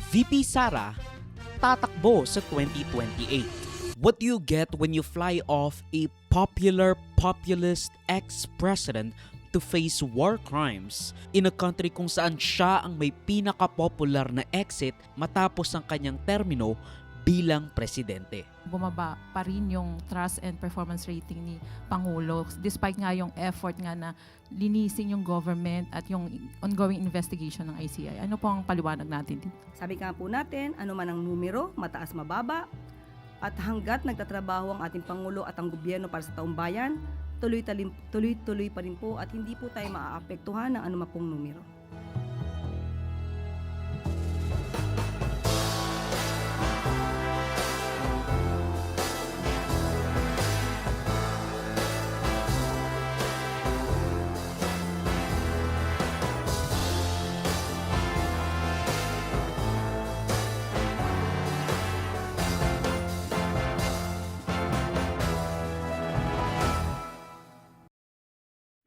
VP Sara tatakbo sa 2028. What do you get when you fly off a popular populist ex-president to face war crimes in a country kung saan siya ang may pinaka-popular na exit matapos ang kanyang termino bilang presidente? Bumaba pa rin yung trust and performance rating ni Pangulo despite nga yung effort nga na linisin yung government at yung ongoing investigation ng ICI. Ano po ang paliwanag natin dito? Sabi nga po natin, ano man ang numero, mataas mababa, at hanggat nagtatrabaho ang ating Pangulo at ang gobyerno para sa taong bayan, tuloy-tuloy pa rin po at hindi po tayo maaapektuhan ng anumang pong numero.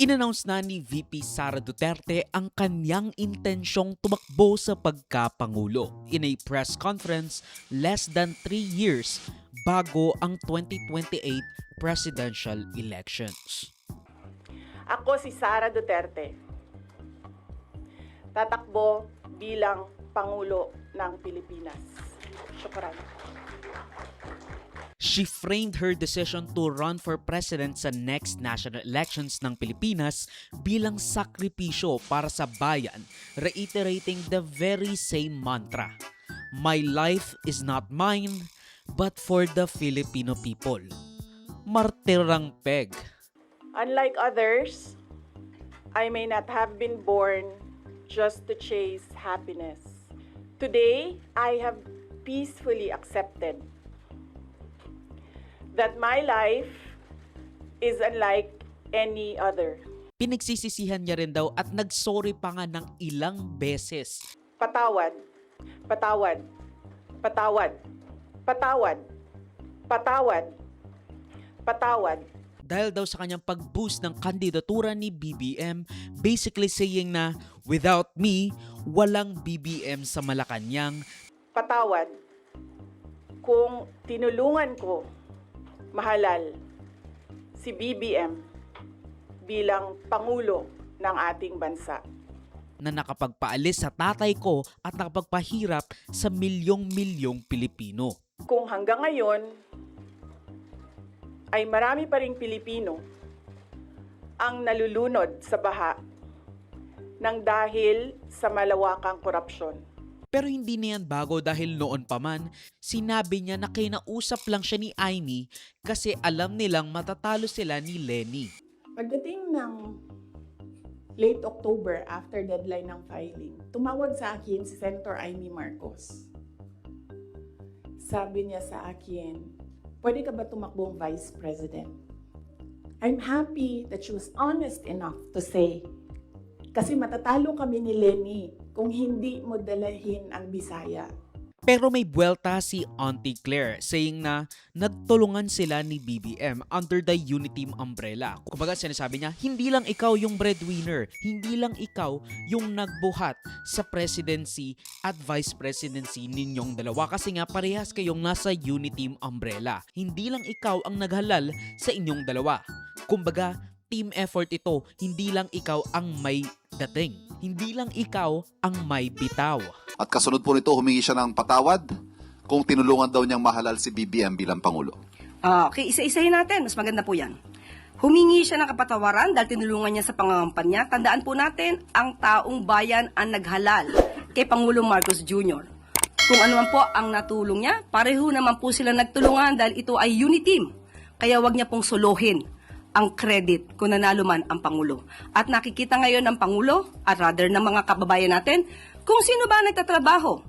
Inannounce na ni VP Sara Duterte ang kanyang intensyong tumakbo sa pagkapangulo in a press conference less than 3 years bago ang 2028 presidential elections. Ako si Sara Duterte. Tatakbo bilang Pangulo ng Pilipinas. Syukran. She framed her decision to run for president sa next national elections ng Pilipinas bilang sakripisyo para sa bayan, reiterating the very same mantra. My life is not mine, but for the Filipino people. Martirang peg. Unlike others, I may not have been born just to chase happiness. Today, I have peacefully accepted that my life is unlike any other. Pinagsisisihan niya rin daw at nagsorry pa nga ng ilang beses. Patawad, patawad, patawad, patawad, patawad, patawad. Dahil daw sa kanyang pag-boost ng kandidatura ni BBM, basically saying na, without me, walang BBM sa Malacanang. Patawad kung tinulungan ko mahalal si BBM bilang Pangulo ng ating bansa. Na nakapagpaalis sa tatay ko at nakapagpahirap sa milyong-milyong Pilipino. Kung hanggang ngayon ay marami pa ring Pilipino ang nalulunod sa baha nang dahil sa malawakang korupsyon. Pero hindi na yan bago dahil noon pa man, sinabi niya na kinausap lang siya ni Amy kasi alam nilang matatalo sila ni Lenny. Pagdating ng late October after deadline ng filing, tumawag sa akin si Senator Amy Marcos. Sabi niya sa akin, pwede ka ba tumakbong Vice President? I'm happy that she was honest enough to say, kasi matatalo kami ni Lenny kung hindi mo dalahin ang Bisaya. Pero may buwelta si Auntie Claire saying na nagtulungan sila ni BBM under the Uniteam umbrella. Kumbaga sinasabi niya, hindi lang ikaw yung breadwinner, hindi lang ikaw yung nagbuhat sa presidency at vice presidency ninyong dalawa kasi nga parehas kayong nasa Uniteam umbrella. Hindi lang ikaw ang naghalal sa inyong dalawa. Kumbaga, team effort ito, hindi lang ikaw ang may dating. Hindi lang ikaw ang may bitaw. At kasunod po nito, humingi siya ng patawad kung tinulungan daw niyang mahalal si BBM bilang Pangulo. Okay, isa-isahin natin. Mas maganda po yan. Humingi siya ng kapatawaran dahil tinulungan niya sa pangangampanya. Tandaan po natin, ang taong bayan ang naghalal kay Pangulong Marcos Jr. Kung ano man po ang natulong niya, pareho naman po sila nagtulungan dahil ito ay uniteam. Kaya wag niya pong suluhin ang credit kung nanalo man ang Pangulo. At nakikita ngayon ng Pangulo, at rather ng mga kababayan natin, kung sino ba nagtatrabaho.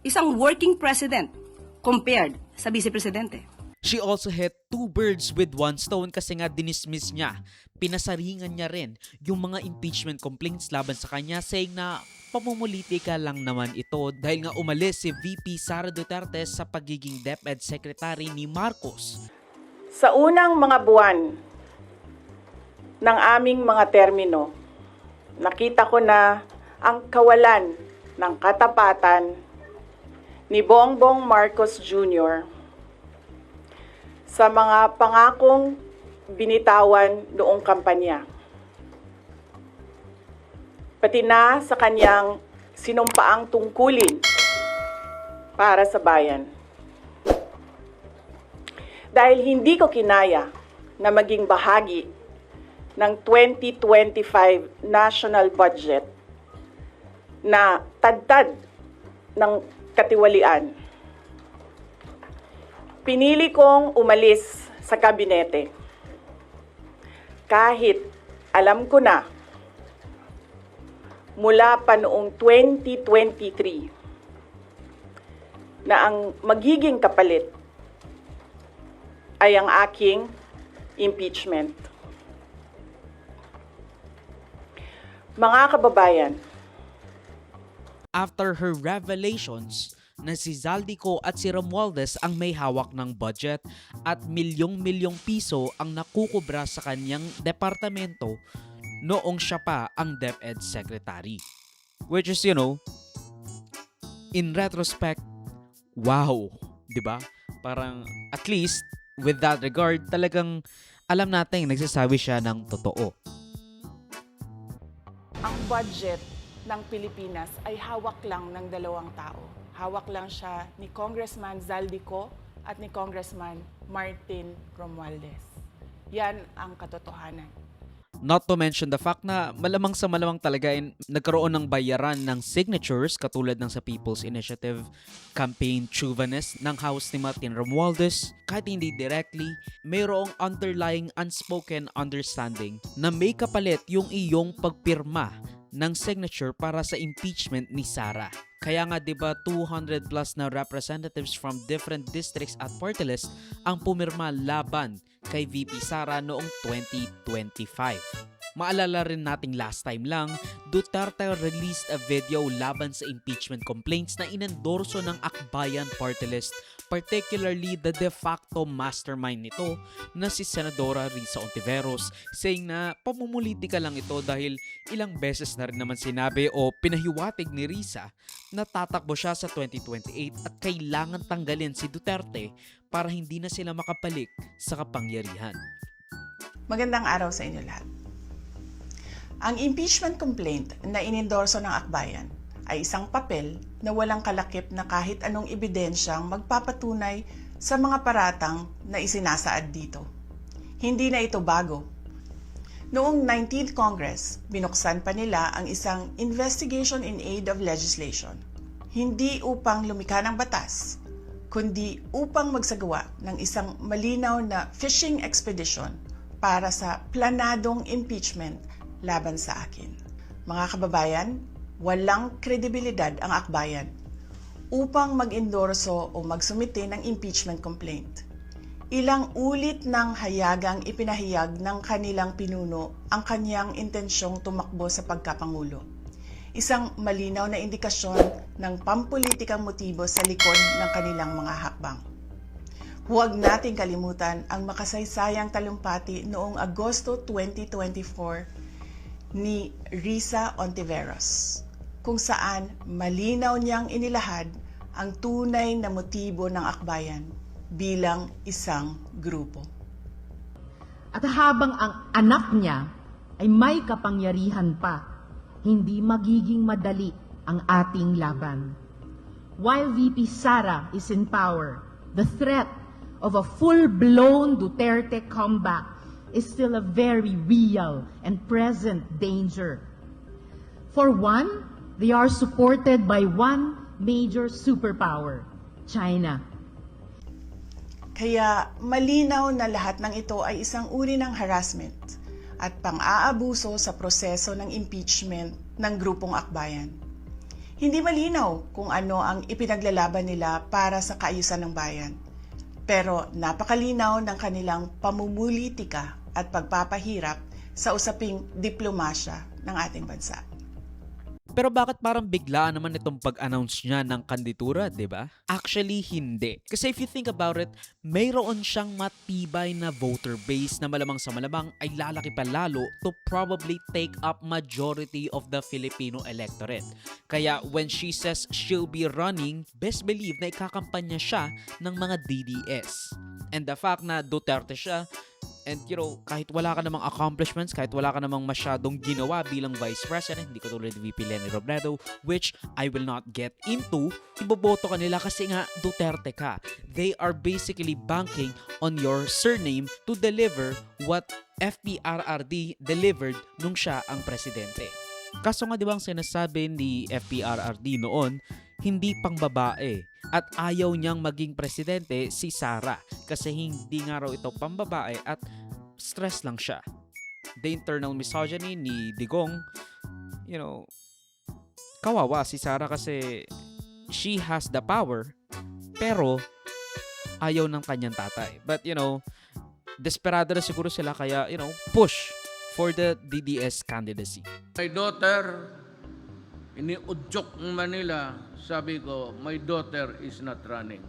Isang working president compared sa vice presidente. She also hit 2 birds with 1 stone kasi nga dinismiss niya. Pinasaringan niya rin yung mga impeachment complaints laban sa kanya saying na pamumulitika lang naman ito dahil nga umalis si VP Sara Duterte sa pagiging DepEd Secretary ni Marcos. Sa unang mga buwan ng aming mga termino, nakita ko na ang kawalan ng katapatan ni Bongbong Marcos Jr. sa mga pangakong binitawan noong kampanya, pati na sa kanyang sinumpaang tungkulin para sa bayan. Dahil hindi ko kinaya na maging bahagi ng 2025 national budget na tadtad ng katiwalian, pinili kong umalis sa kabinete kahit alam ko na mula pa noong 2023 na ang magiging kapalit ay ang aking impeachment. Mga kababayan, After her revelations na si Zaldico at si Romualdez ang may hawak ng budget at milyong-milyong piso ang nakukubra sa kanyang departamento noong siya pa ang DepEd Secretary. Which is, in retrospect, wow, 'di ba? Parang at least with that regard, talagang alam natin nagsasabi siya ng totoo. ang budget ng Pilipinas ay hawak lang ng dalawang tao. Hawak lang siya ni Congressman Zaldico at ni Congressman Martin Romualdez. Yan ang katotohanan. Not to mention the fact na malamang sa malamang talaga nagkaroon ng bayaran ng signatures katulad ng sa People's Initiative campaign Chuvanes ng House ni Martin Romualdez. Kahit hindi directly, mayroong underlying unspoken understanding na may kapalit yung iyong pagpirma ng signature para sa impeachment ni Sara. Kaya nga 'di ba 200 plus na representatives from different districts at party list ang pumirma laban kay VP Sara noong 2025. Maalala rin nating last time lang, Duterte released a video laban sa impeachment complaints na inendorso ng Akbayan party list, particularly the de facto mastermind nito na si Senadora Risa Ontiveros, saying na pamumulitika lang ito dahil ilang beses na rin naman sinabi o pinahiwatig ni Risa na tatakbo siya sa 2028 at kailangan tanggalin si Duterte para hindi na sila makabalik sa kapangyarihan. Magandang araw sa inyo lahat. Ang impeachment complaint na inendorso ng Akbayan ay isang papel na walang kalakip na kahit anong ebidensyang magpapatunay sa mga paratang na isinasaad dito. Hindi na ito bago. Noong 19th Congress, binuksan pa nila ang isang investigation in aid of legislation. Hindi upang lumikha ng batas, kundi upang magsagawa ng isang malinaw na fishing expedition para sa planadong impeachment laban sa akin. Mga kababayan, walang kredibilidad ang Akbayan upang mag-endorso o magsumite ng impeachment complaint. Ilang ulit ng hayagang ipinahayag ng kanilang pinuno ang kanyang intensyong tumakbo sa pagkapangulo. Isang malinaw na indikasyon ng pampulitikang motibo sa likod ng kanilang mga hakbang. Huwag nating kalimutan ang makasaysayang talumpati noong Agosto 2024 ni Risa Ontiveros, kung saan malinaw niyang inilahad ang tunay na motibo ng Akbayan bilang isang grupo. At habang ang anak niya ay may kapangyarihan pa, hindi magiging madali ang ating laban. While VP Sara is in power, the threat of a full-blown Duterte comeback is still a very real and present danger. For one, they are supported by one major superpower, China. Kaya malinaw na lahat ng ito ay isang uri ng harassment at pang-aabuso sa proseso ng impeachment ng grupong Akbayan. Hindi malinaw kung ano ang ipinaglalaban nila para sa kaayusan ng bayan, pero napakalinaw ng kanilang pamumulitika at pagpapahirap sa usaping diplomasya ng ating bansa. Pero bakit parang biglaan naman itong pag-announce niya ng kandidatura, di ba? Actually, hindi. Kasi if you think about it, mayroon siyang matibay na voter base na malamang sa malamang ay lalaki pa lalo to probably take up majority of the Filipino electorate. Kaya when she says she'll be running, best believe na ikakampanya siya ng mga DDS. And the fact na Duterte siya, and kahit wala ka namang accomplishments, kahit wala ka namang masyadong ginawa bilang Vice President, hindi ko tulad ni VP Leni Robredo, which I will not get into, iboboto ka nila kasi nga Duterte ka. They are basically banking on your surname to deliver what FPRRD delivered nung siya ang presidente. Kaso nga di ba ang sinasabi ni FPRRD noon, hindi pang babae. At ayaw niyang maging presidente si Sara kasi hindi nga raw ito pambabae at stress lang siya. The internal misogyny ni Digong, kawawa si Sara kasi she has the power pero ayaw ng kanyang tatay. But desperado na siguro sila kaya push for the DDS candidacy. My daughter, iniudyok Manila, sabi ko, my daughter is not running.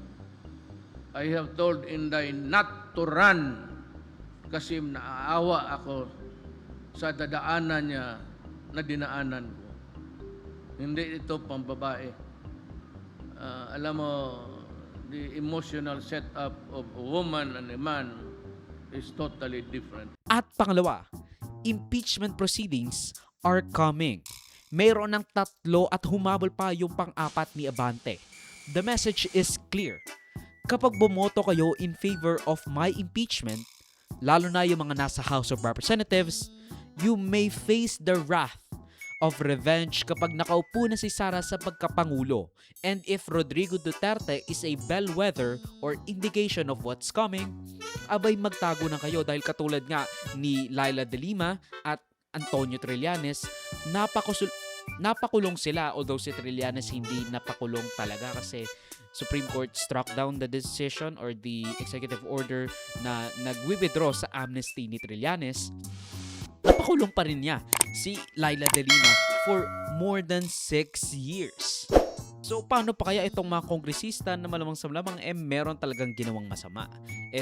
I have told Inday not to run kasi naaawa ako sa dadaanan niya na dinaanan ko. Hindi ito pambabae. Alam mo, the emotional setup of a woman and a man is totally different. At pangalawa, impeachment proceedings are coming. Mayroon ng 3 at humabol pa yung pang-4 ni Abante. The message is clear. Kapag bumoto kayo in favor of my impeachment, lalo na yung mga nasa House of Representatives, you may face the wrath of revenge kapag nakaupo na si Sara sa pagkapangulo. And if Rodrigo Duterte is a bellwether or indication of what's coming, abay magtago na kayo dahil katulad nga ni Laila de Lima at Antonio Trillanes, napakulong sila, although si Trillanes hindi napakulong talaga kasi Supreme Court struck down the decision or the executive order na nag-withdraw sa amnesty ni Trillanes. Napakulong pa rin niya si Laila de Lima for more than 6 years. So paano pa kaya itong mga kongresista na malamang sa malamang meron talagang ginawang masama?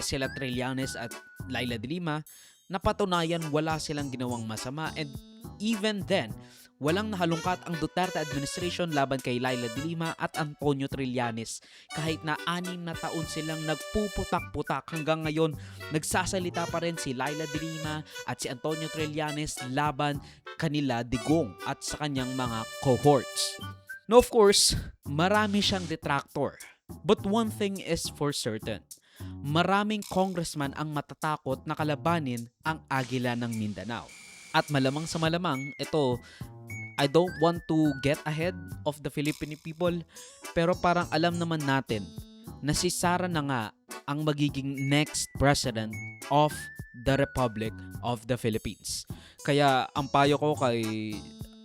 Sila Trillanes at Laila de Lima, napatunayan wala silang ginawang masama, and even then, walang nahalungkat ang Duterte administration laban kay Laila de Lima at Antonio Trillanes. Kahit na 6 na taon silang nagpuputak-putak, hanggang ngayon nagsasalita pa rin si Laila de Lima at si Antonio Trillanes laban kanila Digong at sa kanyang mga cohorts. Now of course, marami siyang detractor. But one thing is for certain, maraming congressman ang matatakot na kalabanin ang Agila ng Mindanao. At malamang sa malamang, ito, I don't want to get ahead of the Filipino people, pero parang alam naman natin na si Sara na nga ang magiging next president of the Republic of the Philippines. Kaya ang payo ko kay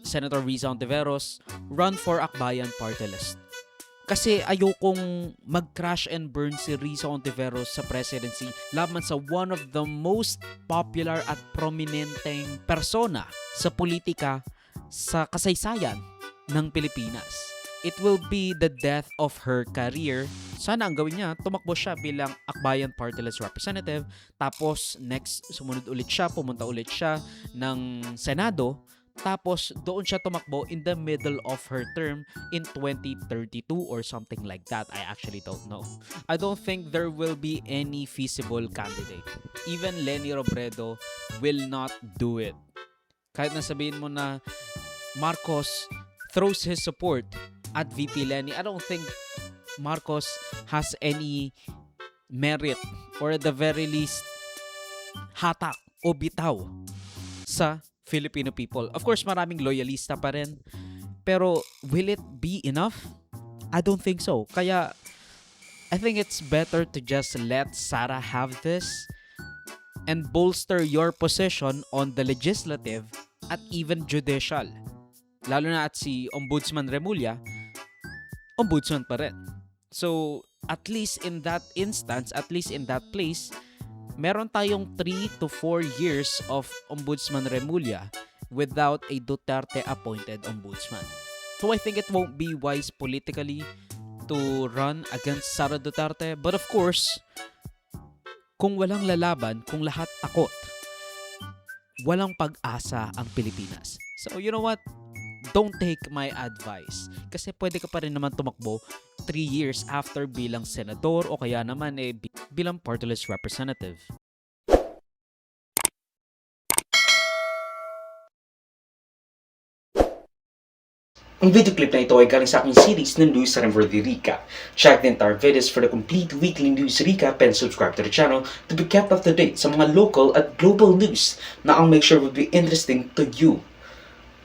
Senator Risa Ontiveros, run for Akbayan Party List. Kasi ayokong mag-crash and burn si Risa Ontiveros sa presidency laban sa one of the most popular at prominenteng persona sa politika sa kasaysayan ng Pilipinas. It will be the death of her career. Sana ang gawin niya, tumakbo siya bilang Akbayan Party List representative, tapos next, sumunod ulit siya, pumunta ulit siya ng Senado, tapos doon siya tumakbo in the middle of her term in 2032 or something like that. I actually don't know. I don't think there will be any feasible candidate. Even Leni Robredo will not do it. Kahit nasabihin mo na Marcos throws his support at VP Leni, I don't think Marcos has any merit or at the very least hatak o bitaw sa Filipino people. Of course, maraming loyalista pa rin. Pero will it be enough? I don't think so. Kaya I think it's better to just let Sara have this and bolster your position on the legislative at even judicial. Lalo na at si Ombudsman Remulla, ombudsman pa rin. So, at least in that instance, at least in that place, meron tayong 3 to 4 years of Ombudsman Remulla without a Duterte-appointed ombudsman. So I think it won't be wise politically to run against Sara Duterte. But of course, kung walang lalaban, kung lahat takot, walang pag-asa ang Pilipinas. So you know what? Don't take my advice. Kasi pwede ka pa rin naman tumakbo 3 years after bilang senador o kaya naman bilang party list representative. Ang video clip na ito ay galing sa aking series ng News sa River de Rica. Check the entire videos for the complete weekly news recap and subscribe to the channel to be kept up to date sa mga local at global news na I'll make sure will be interesting to you.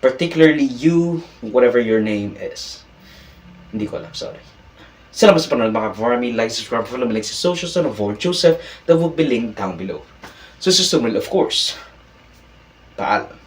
Particularly you, whatever your name is. Hindi ko alam, sorry. Salamat sa panonood mga ka-farmy. Like, subscribe, follow me like sa socials and avoid Joseph that will be linked down below. So, susunod of course. Paalam.